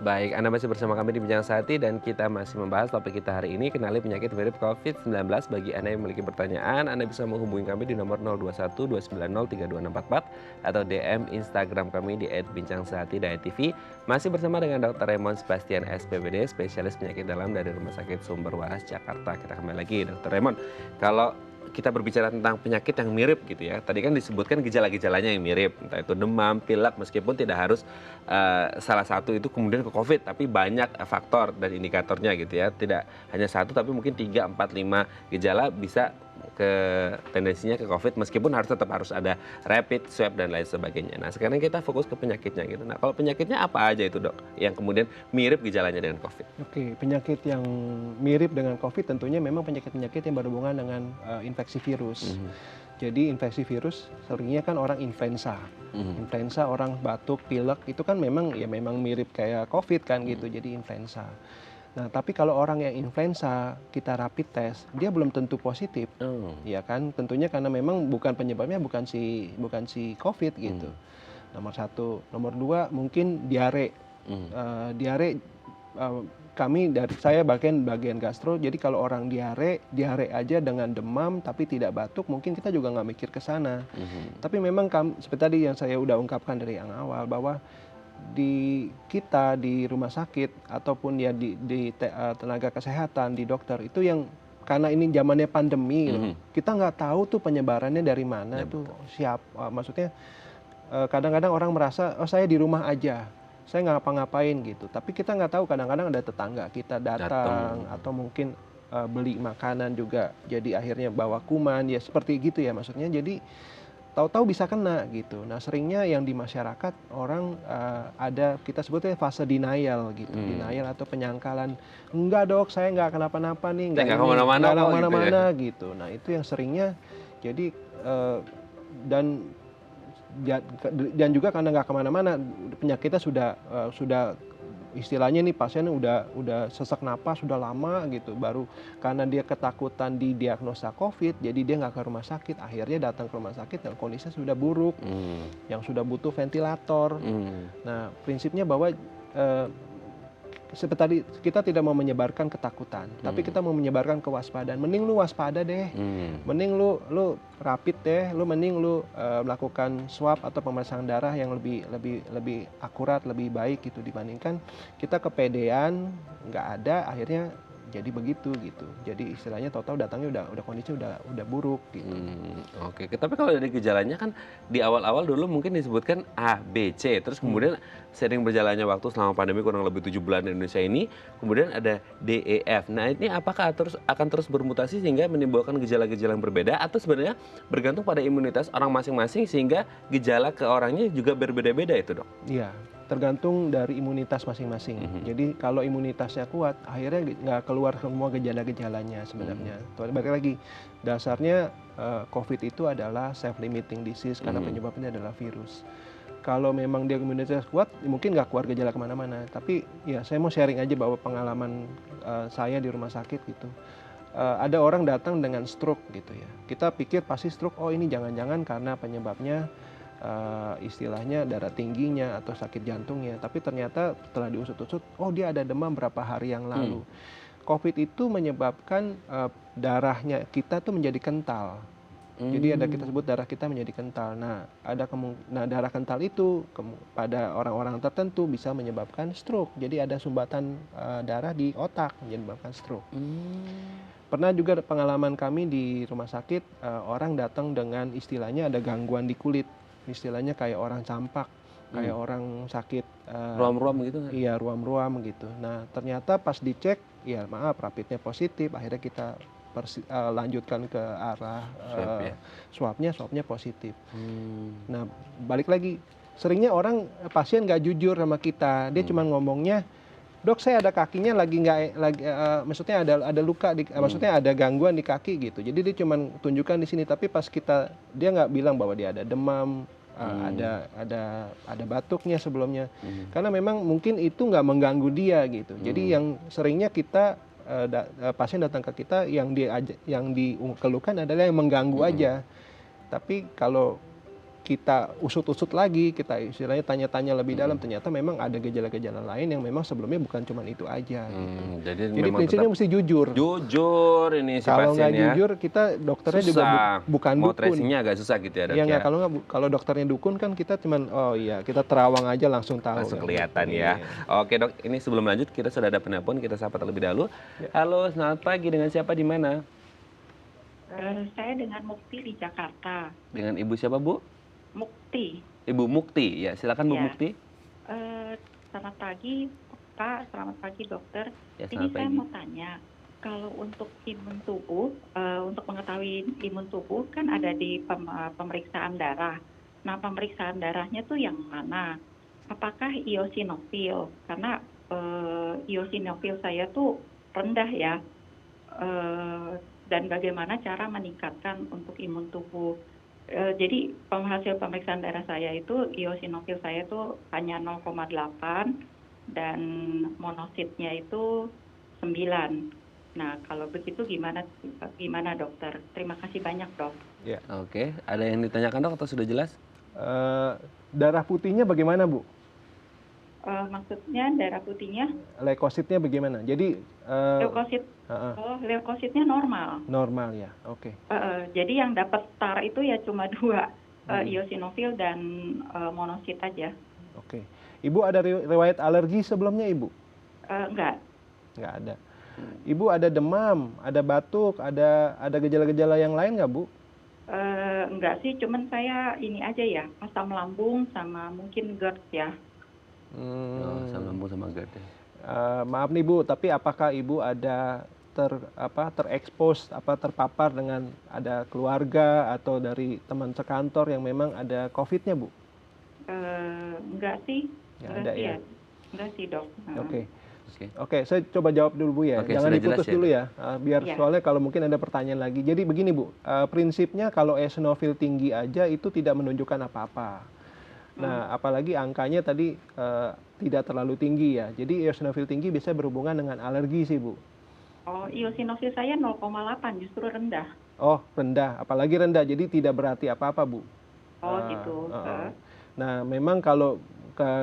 Baik, Anda masih bersama kami di Bincang Sehati dan kita masih membahas topik kita hari ini, kenali penyakit mirip COVID-19. Bagi Anda yang memiliki pertanyaan, Anda bisa menghubungi kami di nomor 021 290 3244 atau DM Instagram kami di @bincangsahatidayatv. Masih bersama dengan Dr. Raymond Sebastian SPPD, spesialis penyakit dalam dari Rumah Sakit Sumber Waras Jakarta. Kita kembali lagi, Dr. Raymond. Kalau kita berbicara tentang penyakit yang mirip gitu ya. Tadi kan disebutkan gejala-gejalanya yang mirip, entah itu demam, pilek, meskipun tidak harus salah satu itu kemudian ke COVID, tapi banyak faktor dan indikatornya gitu ya. Tidak hanya satu, tapi mungkin 3, 4, 5 gejala bisa tendensinya ke COVID, meskipun tetap harus ada rapid, swab dan lain sebagainya. Nah sekarang kita fokus ke penyakitnya gitu. Nah kalau penyakitnya apa aja itu dok, yang kemudian mirip gejalanya dengan COVID? Oke, penyakit yang mirip dengan COVID tentunya memang penyakit-penyakit yang berhubungan dengan infeksi virus. Jadi infeksi virus seringnya kan orang influenza, influenza orang batuk, pilek itu kan memang mirip kayak COVID kan gitu, jadi influenza. Nah, tapi kalau orang yang influenza kita rapid test, dia belum tentu positif, ya kan? Tentunya karena memang bukan penyebabnya bukan si COVID gitu. Nomor 1, nomor 2 mungkin diare. Diare saya bagian gastro. Jadi kalau orang diare aja dengan demam tapi tidak batuk, mungkin kita juga nggak mikir ke sana. Tapi memang seperti tadi yang saya udah ungkapkan dari yang awal bahwa di rumah sakit ataupun ya di tenaga kesehatan, di dokter itu yang karena ini zamannya pandemi, kita nggak tahu tuh penyebarannya dari mana tuh maksudnya kadang-kadang orang merasa oh saya di rumah aja, saya nggak ngapa-ngapain gitu, tapi kita nggak tahu kadang-kadang ada tetangga kita datang atau mungkin beli makanan juga jadi akhirnya bawa kuman ya seperti gitu ya maksudnya. Jadi tahu-tahu bisa kena gitu. Nah seringnya yang di masyarakat orang ada kita sebutnya fase denial gitu, denial atau penyangkalan. Enggak dok, saya nggak kenapa-napa nih, Nggak kemana-mana nggak kok gitu ya. kemana-mana gitu. Nah itu yang seringnya jadi dan dan juga karena nggak kemana-mana penyakitnya sudah istilahnya nih pasien udah sesak napas sudah lama gitu, baru karena dia ketakutan didiagnosa COVID jadi dia nggak ke rumah sakit, akhirnya datang ke rumah sakit dan kondisinya sudah buruk, yang sudah butuh ventilator. Nah prinsipnya bahwa seperti tadi kita tidak mau menyebarkan ketakutan, tapi kita mau menyebarkan kewaspadaan. Mending lu waspada deh, mending lu rapid deh, lu mending lu melakukan swab atau pemeriksaan darah yang lebih akurat, lebih baik gitu dibandingkan kita kepedean nggak ada, akhirnya jadi begitu gitu. Jadi istilahnya total datangnya udah kondisinya udah buruk gitu. Oke, tapi kalau dari gejalanya kan di awal-awal dulu mungkin disebutkan A, B, C, terus kemudian sering berjalannya waktu selama pandemi kurang lebih 7 bulan di Indonesia ini, kemudian ada D, E, F. Nah ini apakah akan terus bermutasi sehingga menimbulkan gejala-gejala yang berbeda atau sebenarnya bergantung pada imunitas orang masing-masing sehingga gejala ke orangnya juga berbeda-beda itu dok? Iya, tergantung dari imunitas masing-masing. Jadi kalau imunitasnya kuat, akhirnya nggak keluar semua gejala-gejalanya sebenarnya. Balik lagi, dasarnya COVID itu adalah self-limiting disease karena penyebabnya adalah virus. Kalau memang dia imunitas kuat, mungkin nggak keluar gejala kemana-mana. Tapi ya saya mau sharing aja bahwa pengalaman saya di rumah sakit gitu. Ada orang datang dengan stroke gitu ya. Kita pikir pasti stroke, oh ini jangan-jangan karena penyebabnya istilahnya darah tingginya atau sakit jantungnya, tapi ternyata setelah diusut-usut, oh dia ada demam berapa hari yang lalu. COVID itu menyebabkan darahnya kita tuh menjadi kental. Jadi kita sebut darah kita menjadi kental. Nah, darah kental itu pada orang-orang tertentu bisa menyebabkan stroke. Jadi ada sumbatan darah di otak menyebabkan stroke. Pernah juga pengalaman kami di rumah sakit, orang datang dengan istilahnya ada gangguan di kulit. Istilahnya kayak orang campak, kayak orang sakit Ruam-ruam gitu kan? Iya, ruam-ruam gitu. Nah, ternyata pas dicek, ya maaf, rapidnya positif. Akhirnya kita lanjutkan ke arah swabnya positif. Nah, balik lagi, seringnya pasien nggak jujur sama kita. Dia cuma ngomongnya, dok saya ada kakinya maksudnya ada luka, maksudnya ada gangguan di kaki gitu. Jadi dia cuma tunjukkan di sini, tapi pas dia nggak bilang bahwa dia ada demam, ada batuknya sebelumnya. Karena memang mungkin itu nggak mengganggu dia gitu. Jadi yang seringnya pasien datang ke kita yang dikeluhkan adalah yang mengganggu aja. Tapi kalau kita usut-usut lagi, kita istilahnya tanya-tanya lebih dalam, ternyata memang ada gejala-gejala lain yang memang sebelumnya bukan cuma itu aja. Gitu. Jadi prinsipnya mesti jujur. Jujur ini si kalau pasien nggak jujur, kita dokternya susah. juga bukan mau dukun. tracingnya agak susah gitu ya dok Ya, ya? kalau dokternya dukun kan kita cuman kita terawang aja langsung tahu. Langsung kan. kelihatan ya. Oke dok, ini sebelum lanjut kita sudah ada penelpon, kita sapa terlebih dahulu. Halo, selamat pagi, dengan siapa di mana? Saya dengan Mukti di Jakarta. Dengan ibu siapa bu? Mukti. Ibu Mukti, ya silakan Bu Ya. Mukti. Selamat pagi Pak, selamat pagi dokter. Ya, Ini selamat saya pagi. mau tanya, kalau untuk imun tubuh, untuk mengetahui imun tubuh kan ada di pemeriksaan darah. Nah pemeriksaan darahnya tuh yang mana? Apakah eosinofil? Karena eosinofil saya tuh rendah ya. Dan bagaimana cara meningkatkan untuk imun tubuh? Jadi hasil pemeriksaan darah saya itu eosinofil saya itu hanya 0,8 dan monositnya itu 9. Nah kalau begitu gimana dokter? Terima kasih banyak dok. Ya. Oke, ada yang ditanyakan dok atau sudah jelas? Darah putihnya bagaimana Bu? Maksudnya darah putihnya? Leukositnya bagaimana? Jadi Leukosit. Leukositnya normal. normal ya, oke. Jadi yang dapat star itu ya cuma 2, eosinofil dan monosit aja. Oke. Ibu ada riwayat alergi sebelumnya Ibu? Enggak. Nggak ada. Ibu ada demam, ada batuk, ada gejala-gejala yang lain nggak Bu? Enggak sih, cuman saya ini aja ya, asam lambung sama mungkin GERD ya. Asam lambung sama GERD. Maaf nih Bu, tapi apakah Ibu ada terekspos terpapar dengan ada keluarga atau dari teman sekantor yang memang ada COVID-nya, Bu? Enggak sih, Nggak ada ya? enggak sih dok. Oke. Oke. Oke, saya coba jawab dulu Bu ya. Oke, Jangan sudah diputus jelas ya, dulu Dok? ya, biar Iya. soalnya kalau mungkin ada pertanyaan lagi. Jadi begini Bu, prinsipnya kalau eosinofil tinggi aja itu tidak menunjukkan apa-apa. Nah, apalagi angkanya tadi tidak terlalu tinggi ya. Jadi eosinofil tinggi biasanya berhubungan dengan alergi sih Bu. Oh, eosinofil saya 0,8, justru rendah. Oh, rendah, apalagi rendah. Jadi tidak berarti apa-apa Bu. Oh gitu. Nah, memang kalau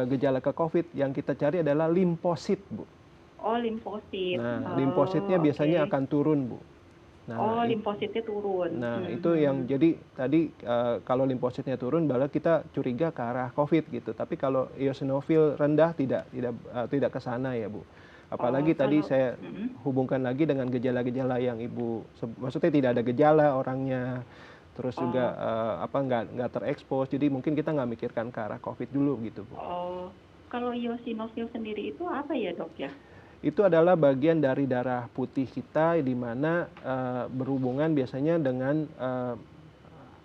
gejala ke COVID yang kita cari adalah limfosit Bu. Oh, limfosit. Nah, limfositnya biasanya oke. akan turun Bu. Oh, Nah, limfositnya turun. Nah, itu yang jadi tadi kalau limfositnya turun, baru kita curiga ke arah COVID gitu. Tapi kalau eosinofil rendah tidak ke sana ya, Bu. Apalagi tadi saya hubungkan lagi dengan gejala-gejala yang Ibu maksudnya tidak ada gejala orangnya, terus juga nggak terekspos. Jadi mungkin kita nggak mikirkan ke arah COVID dulu gitu, Bu. Oh, kalau eosinofil sendiri itu apa ya dok ya? Itu adalah bagian dari darah putih kita di mana berhubungan biasanya dengan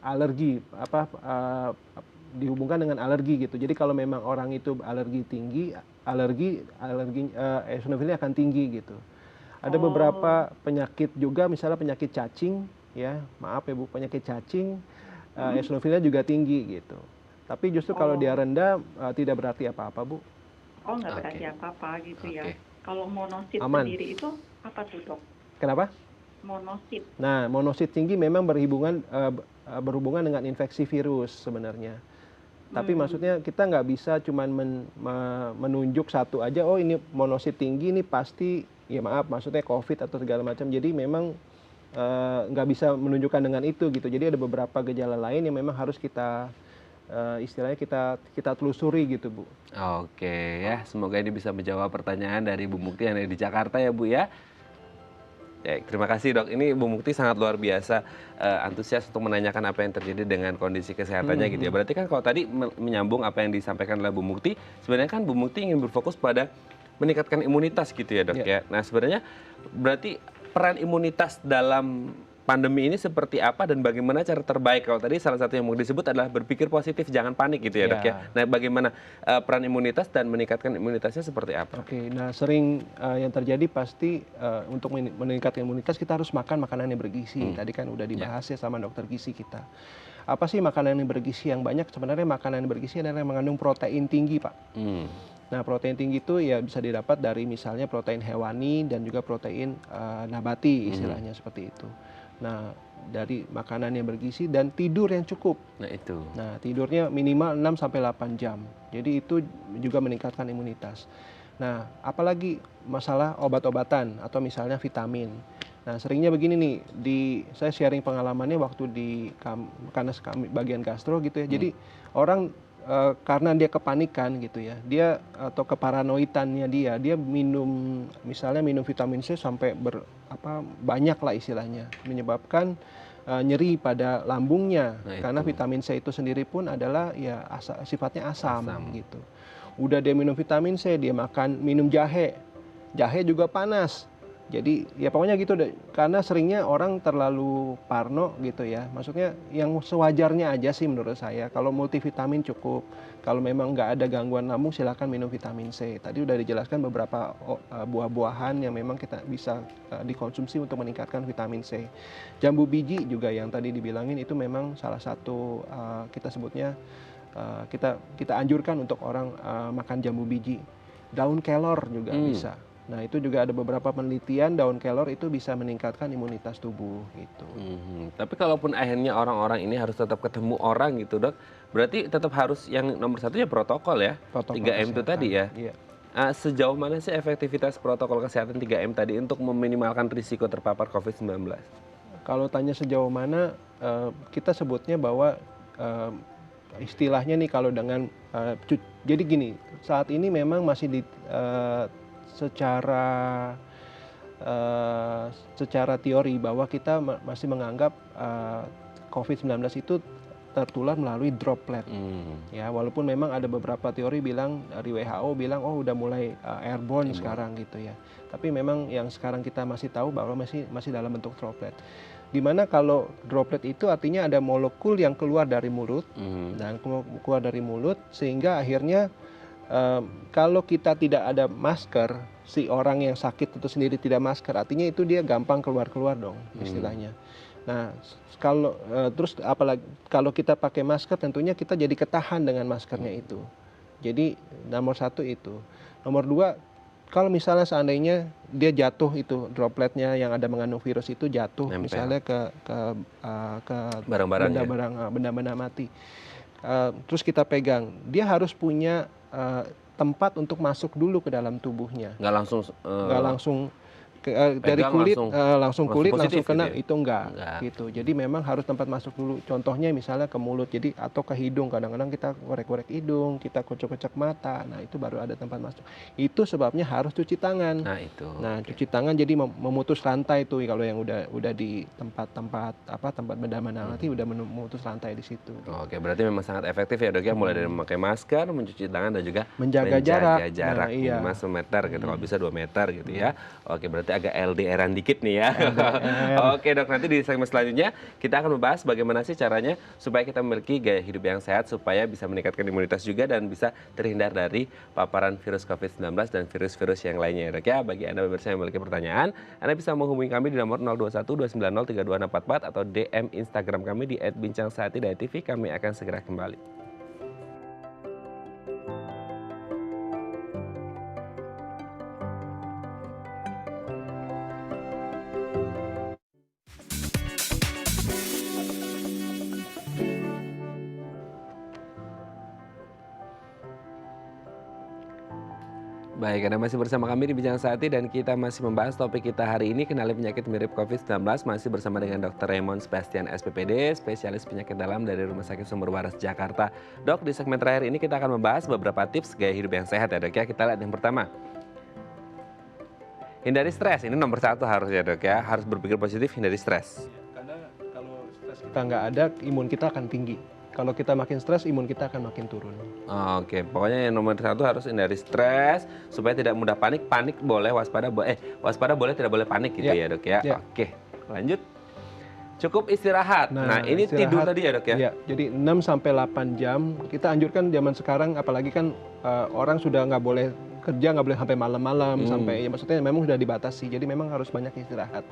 alergi dihubungkan dengan alergi gitu. Jadi kalau memang orang itu alergi tinggi, eosinofilnya akan tinggi gitu. Ada beberapa penyakit juga, misalnya penyakit cacing ya, maaf ya Bu, penyakit cacing eosinofilnya juga tinggi gitu. Tapi justru kalau dia rendah tidak berarti apa-apa Bu. Oh, nggak berarti apa-apa gitu ya. Oke. Kalau monosit Aman. sendiri itu apa tuh dok? Kenapa? Monosit. Nah, monosit tinggi memang berhubungan dengan infeksi virus sebenarnya. Tapi maksudnya kita nggak bisa cuman menunjuk satu aja, oh ini monosit tinggi ini pasti, ya maaf, maksudnya COVID atau segala macam. Jadi memang nggak bisa menunjukkan dengan itu gitu. Jadi ada beberapa gejala lain yang memang harus kita istilahnya kita telusuri gitu Bu. Oke ya, semoga ini bisa menjawab pertanyaan dari Bu Mukti yang ada di Jakarta ya Bu ya. Ya, terima kasih dok. Ini Bu Mukti sangat luar biasa antusias untuk menanyakan apa yang terjadi dengan kondisi kesehatannya gitu ya. Berarti kan kalau tadi menyambung apa yang disampaikan oleh Bu Mukti, sebenarnya kan Bu Mukti ingin berfokus pada meningkatkan imunitas gitu ya dok ya. Nah sebenarnya berarti peran imunitas dalam pandemi ini seperti apa dan bagaimana cara terbaik? Kalau tadi salah satu yang mau disebut adalah berpikir positif, jangan panik gitu ya dok ya. Nah bagaimana peran imunitas dan meningkatkan imunitasnya seperti apa? Oke, nah sering yang terjadi pasti untuk meningkatkan imunitas kita harus makan makanan yang bergizi. Tadi kan udah dibahas ya sama dokter gizi kita. Apa sih makanan yang bergizi yang banyak? Sebenarnya makanan yang bergizi adalah yang mengandung protein tinggi, Pak. Nah, protein tinggi itu ya bisa didapat dari misalnya protein hewani dan juga protein nabati istilahnya seperti itu. Nah, dari makanan yang bergizi dan tidur yang cukup. Nah itu. Nah, tidurnya minimal 6 sampai 8 jam. Jadi itu juga meningkatkan imunitas. Nah, apalagi masalah obat-obatan atau misalnya vitamin. Nah, seringnya begini nih, saya sharing pengalamannya waktu karena kami bagian gastro gitu ya. Jadi orang karena dia kepanikan gitu ya, dia atau keparanoitannya dia misalnya minum vitamin C sampai banyak lah istilahnya, menyebabkan nyeri pada lambungnya. Nah, karena itu. vitamin C itu sendiri pun adalah ya sifatnya asam gitu. Udah dia minum vitamin C, dia minum jahe juga panas. Jadi ya pokoknya gitu deh, karena seringnya orang terlalu parno gitu ya. Maksudnya yang sewajarnya aja sih menurut saya. Kalau multivitamin cukup. Kalau memang nggak ada gangguan lambung silakan minum vitamin C. Tadi udah dijelaskan beberapa buah-buahan yang memang kita bisa dikonsumsi untuk meningkatkan vitamin C. Jambu biji juga yang tadi dibilangin itu memang salah satu kita sebutnya kita anjurkan untuk orang makan jambu biji. Daun kelor juga bisa. Nah itu juga ada beberapa penelitian daun kelor itu bisa meningkatkan imunitas tubuh gitu. Tapi kalaupun akhirnya orang-orang ini harus tetap ketemu orang gitu dok, berarti tetap harus yang nomor satu ya protokol ya, Protokol 3M itu kesehatan. tadi ya. Iya. Sejauh mana sih efektivitas protokol kesehatan 3M tadi untuk meminimalkan risiko terpapar COVID-19? Kalau tanya sejauh mana, kita sebutnya bahwa istilahnya nih kalau dengan jadi gini, saat ini memang masih secara teori bahwa kita masih menganggap COVID-19 itu tertular melalui droplet. Ya, walaupun memang ada beberapa teori bilang dari WHO bilang udah mulai airborne sekarang gitu ya. Tapi memang yang sekarang kita masih tahu bahwa masih dalam bentuk droplet. Dimana kalau droplet itu artinya ada molekul yang keluar dari mulut dan keluar dari mulut sehingga akhirnya kalau kita tidak ada masker, si orang yang sakit itu sendiri tidak masker, artinya itu dia gampang keluar dong istilahnya. Nah, kalau terus apalagi kalau kita pakai masker tentunya kita jadi ketahan dengan maskernya itu. Jadi nomor satu itu. Nomor dua, kalau misalnya seandainya dia jatuh itu dropletnya yang ada mengandung virus itu jatuh Nempel. misalnya ke Barang-barang ya? benda-benda mati. Terus kita pegang, dia harus punya tempat untuk masuk dulu ke dalam tubuhnya. Nggak langsung Nggak langsung dari pegang kulit langsung kulit positif langsung kena gitu ya? itu enggak Enggak. gitu. Jadi memang harus tempat masuk dulu. Contohnya misalnya ke mulut jadi atau ke hidung. Kadang-kadang kita korek-korek hidung, kita kocok-kocok mata. Nah, itu baru ada tempat masuk. Itu sebabnya harus cuci tangan. Nah, itu. Nah, cuci tangan jadi memutus rantai tuh kalau yang udah di tempat benda mati udah memutus rantai di situ. Oke, berarti memang sangat efektif ya dok ya, mulai dari memakai masker, mencuci tangan dan juga Menjaga jarak. jarak Nah, iya. minimal 1 meter gitu, kalau bisa 2 meter gitu ya. Oke, berarti agak LDR-an dikit nih ya. Oke dok, nanti di segmen selanjutnya kita akan membahas bagaimana sih caranya supaya kita memiliki gaya hidup yang sehat supaya bisa meningkatkan imunitas juga dan bisa terhindar dari paparan virus COVID-19 dan virus-virus yang lainnya ya dok ya. Bagi Anda pemirsa yang memiliki pertanyaan, Anda bisa menghubungi kami di nomor 021 290 3244 atau DM Instagram kami di @bincangsaati.tv. Kami akan segera kembali. Baik, Anda masih bersama kami di Bincang Saati dan kita masih membahas topik kita hari ini, kenali penyakit mirip COVID-19, masih bersama dengan Dr. Raymond Sebastian SPPD, spesialis penyakit dalam dari Rumah Sakit Sumber Waras Jakarta. Dok, di segmen terakhir ini kita akan membahas beberapa tips gaya hidup yang sehat ya dok ya. Kita lihat yang pertama. Hindari stres, ini nomor 1 harus ya dok ya, harus berpikir positif, hindari stres. Karena kalau stres kita nggak ada, imun kita akan tinggi. Kalau kita makin stres, imun kita akan makin turun. Oke, pokoknya yang nomor 1 harus hindari stres supaya tidak mudah panik. Panik boleh, waspada boleh, tidak boleh panik gitu ya dok ya. Oke, lanjut. Cukup istirahat. Nah ini istirahat, tidur tadi ya dok ya? Iya, jadi 6-8 jam. Kita anjurkan zaman sekarang, apalagi kan orang sudah nggak boleh kerja, nggak boleh sampai malam-malam, sampai ya maksudnya memang sudah dibatasi. Jadi memang harus banyak istirahat.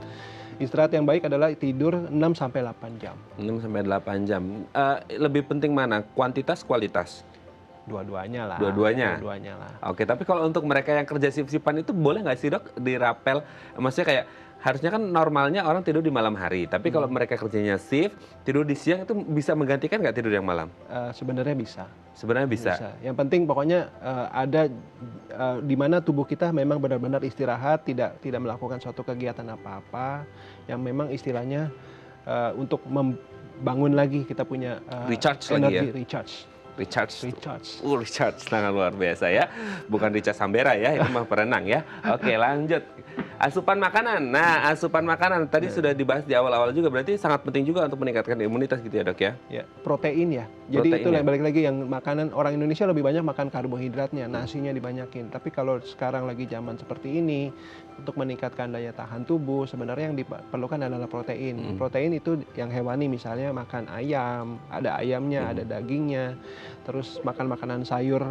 Istirahat yang baik adalah tidur 6-8 jam. 6-8 jam. Lebih penting mana? Kuantitas, kualitas? Dua-duanya lah. Dua-duanya? Dua-duanya lah. Oke, tapi kalau untuk mereka yang kerja shift-shiftan itu boleh nggak sih dok dirapel? Maksudnya kayak harusnya kan normalnya orang tidur di malam hari. Tapi kalau mereka kerjanya shift, tidur di siang itu bisa menggantikan nggak tidur yang malam? Sebenarnya bisa. Sebenarnya bisa. Yang penting pokoknya ada di mana tubuh kita memang benar-benar istirahat, tidak melakukan suatu kegiatan apa-apa, yang memang istilahnya untuk membangun lagi kita punya Recharge energi, lagi ya? Recharge. Recharge sangat luar biasa ya. Bukan Richard Sambera ya, itu mah perenang ya. Oke, lanjut. Asupan makanan. Nah, asupan makanan tadi sudah dibahas di awal-awal juga, berarti sangat penting juga untuk meningkatkan imunitas gitu ya dok ya? Ya, protein ya. Jadi Protein itu ya? yang balik lagi yang makanan orang Indonesia lebih banyak makan karbohidratnya, nasinya dibanyakin. Tapi kalau sekarang lagi zaman seperti ini, untuk meningkatkan daya tahan tubuh sebenarnya yang diperlukan adalah protein. Protein itu yang hewani, misalnya makan ayam, ada ayamnya, ada dagingnya. Terus makan makanan sayur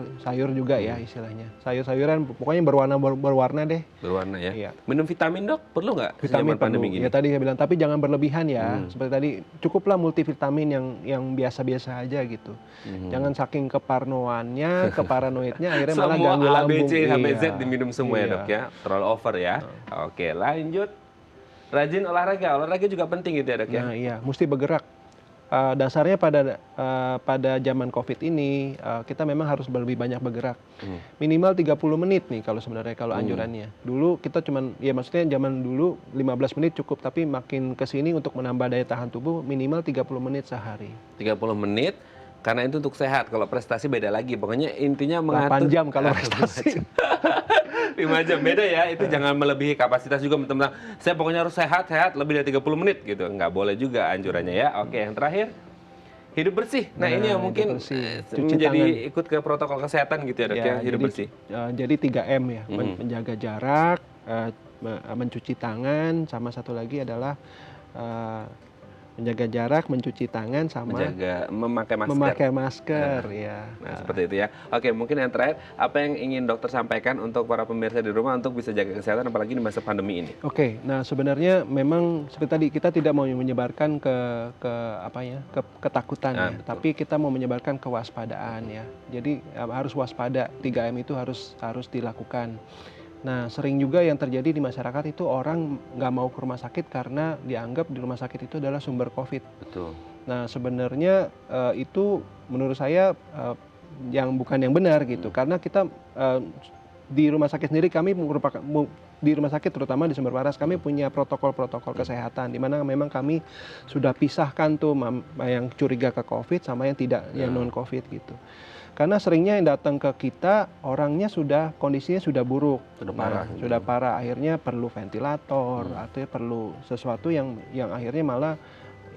juga ya istilahnya. Sayur-sayuran pokoknya berwarna deh. Berwarna ya. Iya. Minum vitamin dok perlu nggak? Vitamin zaman pandemi perlu. gini? Ya tadi saya bilang, tapi jangan berlebihan ya. Seperti tadi cukuplah multivitamin yang biasa-biasa aja gitu. Jangan saking keparnoannya, keparanoidnya akhirnya malah Semua ganggu A, B, lambung. C, H, B, Z Iya. diminum semua ya Iya. dok ya. Terlalu over ya. Oke, lanjut. Rajin olahraga. Olahraga juga penting gitu ya dok ya. Nah iya, mesti bergerak. Dasarnya pada zaman COVID ini kita memang harus lebih banyak bergerak. Minimal 30 menit nih kalau sebenarnya kalau anjurannya. Dulu kita cuman ya maksudnya zaman dulu 15 menit cukup, tapi makin ke sini untuk menambah daya tahan tubuh minimal 30 menit sehari. 30 menit karena itu untuk sehat. Kalau prestasi beda lagi. Pokoknya intinya 8 mengatur jam kalau prestasi. 5 jam beda ya, itu jangan melebihi kapasitas juga teman-teman. Saya pokoknya harus sehat lebih dari 30 menit gitu. Nggak boleh juga anjurannya ya. Oke, yang terakhir. Hidup bersih. Nah, ini yang hidup mungkin bersih. Cuci menjadi tangan. ikut ke protokol kesehatan gitu ya dok ya, hidup jadi, bersih. jadi 3M ya, Hmm. menjaga jarak, mencuci tangan, sama satu lagi adalah eh, menjaga jarak, mencuci tangan, sama Memakai masker. memakai masker. Ya. Nah, seperti itu ya. Oke, mungkin yang terakhir, apa yang ingin dokter sampaikan untuk para pemirsa di rumah untuk bisa jaga kesehatan apalagi di masa pandemi ini? Oke, nah sebenarnya memang seperti tadi kita tidak mau menyebarkan ke apa ya, ketakutan ya, Betul. tapi kita mau menyebarkan kewaspadaan ya. Jadi harus waspada, 3M itu harus dilakukan. Nah, sering juga yang terjadi di masyarakat itu orang nggak mau ke rumah sakit karena dianggap di rumah sakit itu adalah sumber COVID. Betul. Nah, sebenarnya itu menurut saya bukan yang benar gitu, karena kita di rumah sakit sendiri kami di rumah sakit terutama di Sumber Waras kami punya protokol-protokol kesehatan di mana memang kami sudah pisahkan tuh yang curiga ke COVID sama yang tidak, yang non COVID gitu. Karena seringnya yang datang ke kita orangnya kondisinya sudah buruk, sudah parah, akhirnya perlu ventilator atau perlu sesuatu yang akhirnya malah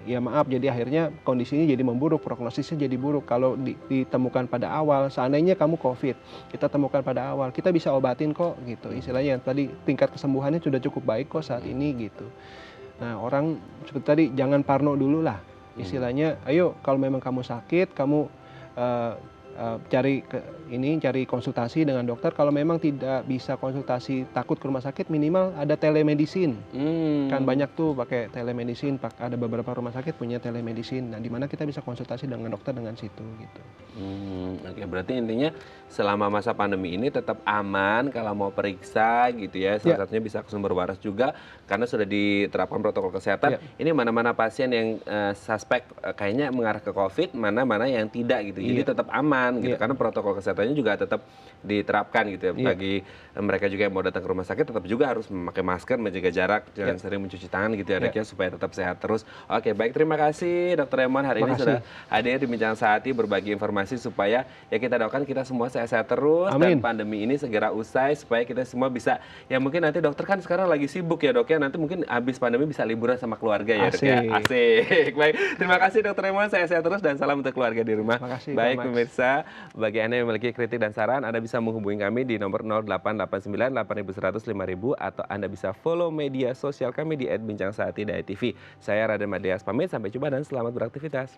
ya maaf, jadi akhirnya kondisinya jadi memburuk, prognosisnya jadi buruk. Kalau ditemukan pada awal, seandainya kamu COVID, kita temukan pada awal, kita bisa obatin kok gitu. Istilahnya tadi tingkat kesembuhannya sudah cukup baik kok saat ini gitu. Nah, orang seperti tadi jangan parno dulu lah. Istilahnya, ayo kalau memang kamu sakit, kamu cari konsultasi dengan dokter. Kalau memang tidak bisa konsultasi, takut ke rumah sakit, minimal ada telemedicine. Kan banyak tuh pakai telemedicine, ada beberapa rumah sakit punya telemedicine. Nah, di mana kita bisa konsultasi dengan dokter dengan situ gitu. Oke, berarti intinya selama masa pandemi ini tetap aman kalau mau periksa gitu ya. Salah satunya bisa ke Sumber Waras juga karena sudah diterapkan protokol kesehatan. Ini mana-mana pasien yang suspek kayaknya mengarah ke COVID, mana-mana yang tidak gitu. Jadi tetap aman gitu karena protokol kesehatannya juga tetap diterapkan gitu ya. Bagi mereka juga yang mau datang ke rumah sakit tetap juga harus memakai masker, menjaga jarak, jangan sering mencuci tangan gitu ya dok ya, supaya tetap sehat terus. Oke, baik, terima kasih Dr. Raymond hari ini sudah hadir di Bincang Sehati berbagi informasi supaya ya kita doakan kita semua sehat-sehat terus. Dan pandemi ini segera usai supaya kita semua bisa, ya mungkin nanti dokter kan sekarang lagi sibuk ya dok ya, nanti mungkin habis pandemi bisa liburan sama keluarga ya dok ya. Asik. Baik, terima kasih Dr. Raymond, sehat-sehat terus dan salam untuk keluarga di rumah. Baik pemirsa, bagi Anda yang memiliki kritik dan saran, Anda bisa menghubungi kami di nomor 0889 8100 5000 atau Anda bisa follow media sosial kami di @bincang sehati.tv. Saya Raden Madias pamit, sampai jumpa dan selamat beraktivitas.